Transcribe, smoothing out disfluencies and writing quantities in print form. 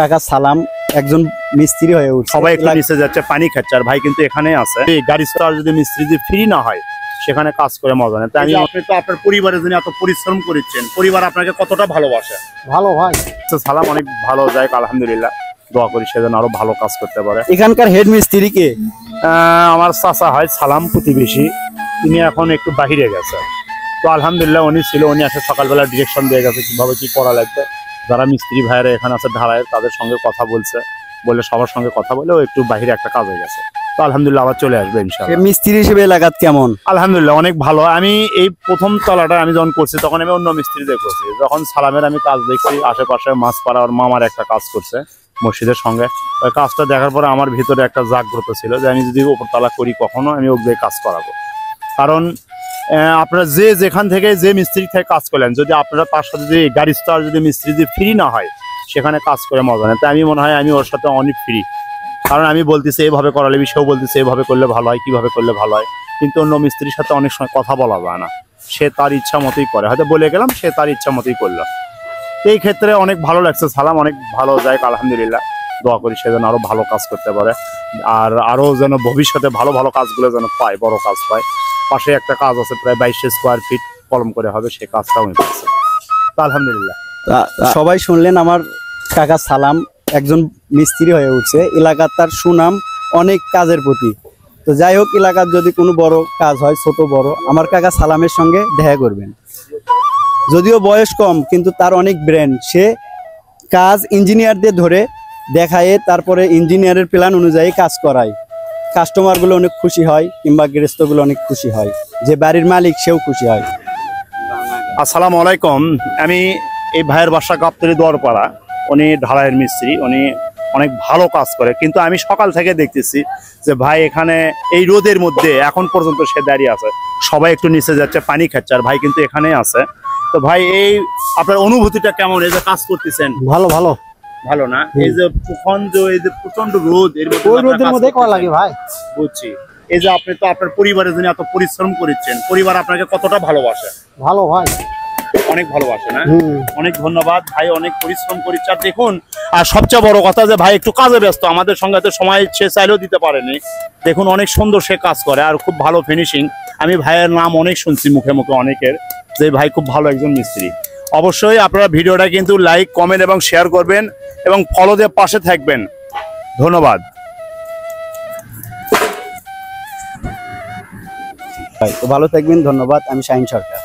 কাকা সালাম একজন মিস্ত্রি হয়ে উঠছে, সবাই একটু নিচে যাচ্ছে, পানি খাচ্ছে, আর ভাই কিন্তু এখানেই আছে। এই গাড়ি স্টার যদি মিস্ত্রি যদি ফ্রি না হয় সেখানে কাজ করে মজা নেই। তাই আপনি তো আপনার পরিবারের জন্য এত পরিশ্রম করেছেন, পরিবার আপনাকে কতটা ভালোবাসে? ভালো ভাই, সালাম অনেক ভালো যায়, আলহামদুলিল্লাহ। দোয়া করি সেজন্য আরো ভালো কাজ করতে পারে। এখানকার হেড মিস্ত্রি কে? আমার চাচা হয় সালাম প্রতিবেশী, তিনি এখন একটু বাহিরে গেছে। তো আলহামদুলিল্লাহ উনি ছিল, উনি আসলে সকালবেলা ডিরেকশন দিয়ে গেছে কিভাবে কি করা লাগবে। যারা মিস্ত্রি ভাইয়েরা এখানে আছে ঢালাইয়ের, তাদের সঙ্গে কথা বলছে, বলে সবার সঙ্গে কথা বলে ও একটু বাহিরে একটা কাজ হয়ে গেছে। তো আলহামদুলিল্লাহ আবার চলে আসবে ইনশাআল্লাহ। মিস্ত্রি হিসেবে এলাকাত কেমন? আলহামদুলিল্লাহ অনেক ভালো। আমি এই প্রথম তলাটা আমি যখন করছি তখন আমি অন্য মিস্ত্রিদের করছি, যখন সালামের আমি কাজ দেখছি আশেপাশে মাছপাড়া ওর মামার একটা কাজ করছে মসজিদের সঙ্গে, ওই কাজটা দেখার পরে আমার ভিতরে একটা জাগ্রত ছিল যে আমি যদি উপরতলা করি কখনো আমি ওকে কাজ করাবো। কারণ আপনারা যে যেখান থেকে যে মিস্ত্রি থেকে কাজ করলেন, যদি আপনারা তার সাথে যদি গাড়ি স্টার যদি মিস্ত্রি যদি ফ্রি না হয় সেখানে কাজ করে মজা নেই। তাই আমি মনে হয় আমি ওর সাথে অনেক ফ্রি, কারণ আমি বলতেছি এইভাবে করালে, সেও বলতেছে এইভাবে করলে ভালো হয়, কিভাবে করলে ভালো হয়। কিন্তু অন্য মিস্ত্রির সাথে অনেক সময় কথা বলা যায় না, সে তার ইচ্ছা মতোই করে, হয়তো বলে গেলাম সে তার ইচ্ছা মতোই করলো। এই ক্ষেত্রে অনেক ভালো লাগছে, সালাম অনেক ভালো যায়, আলহামদুলিল্লাহ। দোয়া করি সে যেন আরো ভালো কাজ করতে পারে, আর আরো যেন ভবিষ্যতে ভালো ভালো কাজগুলো যেন পায়, বড় কাজ পায়। পাশে একটা কাজ আছে প্রায় 2200 স্কোয়ার ফিট কলম করে হবে, সেই কাজটাও আমি পাচ্ছি, আলহামদুলিল্লাহ। সবাই শুনলেন আমার কাকা সালাম একজন মিস্ত্রি হয়ে উঠছে, এলাকার তার সুনাম অনেক কাজের প্রতি। তো যাই হোক, এলাকার যদি কোনো বড় কাজ হয়, ছোট বড়, আমার কাকা সালামের সঙ্গে দেখা করবেন। যদিও বয়স কম কিন্তু তার অনেক ব্রেন, সে কাজ ইঞ্জিনিয়ারদের ধরে দেখায়, তারপরে ইঞ্জিনিয়ারের প্ল্যান অনুযায়ী কাজ করায়। কাস্টমারগুলো অনেক খুশি হয়, কিংবা গৃহস্থগুলো অনেক খুশি হয়, যে বাড়ির মালিক সেও খুশি হয়। আসসালামু আলাইকুম। আমি এই ভাইয়ের বাসা গাবতলী দোয়ারপাড়া, উনি ঢালাইয়ের মিস্ত্রি, উনি অনেক ভালো কাজ করে। কিন্তু আমি সকাল থেকে দেখতেছি যে ভাই এখানে এই রোদের মধ্যে এখন পর্যন্ত সে দাঁড়িয়ে আছে, সবাই একটু নিচে যাচ্ছে, পানি খাচ্ছে, আর ভাই কিন্তু এখানেই আছে। তো ভাই এই আপনার অনুভূতিটা কেমন, এই যে কাজ করতেছেন? ভালো ভালো ভালো না? এই যে প্রচন্ড, এই যে প্রচন্ড রোদ, এর মধ্যে করা লাগে ভাই, বুঝছি। এই যে আপনি তো আপনার পরিবারের জন্য এত পরিশ্রম করেছেন, পরিবার আপনাকে কতটা ভালোবাসে? ভালো ভাই, অনেক ভালোবাসে না? অনেক ধন্যবাদ ভাই, অনেক পরিশ্রম করেছে। আর দেখুন, আর সবচেয়ে বড় কথা যে ভাই একটু কাজে ব্যস্ত, আমাদের সঙ্গে এত সময় সে চাইলেও দিতে পারেনি। দেখুন অনেক সুন্দর সে কাজ করে, আর খুব ভালো ফিনিশিং। আমি ভাইয়ের নাম অনেক শুনছি মুখে মুখে অনেকের, যে ভাই খুব ভালো একজন মিস্ত্রি। অবশ্যই আপনারা ভিডিওটা কিন্তু লাইক, কমেন্ট এবং শেয়ার করবেন, এবং ফলো দিয়ে পাশে থাকবেন। ধন্যবাদ ভালো থাকবেন। ধন্যবাদ। আমি শাহিন সরকার।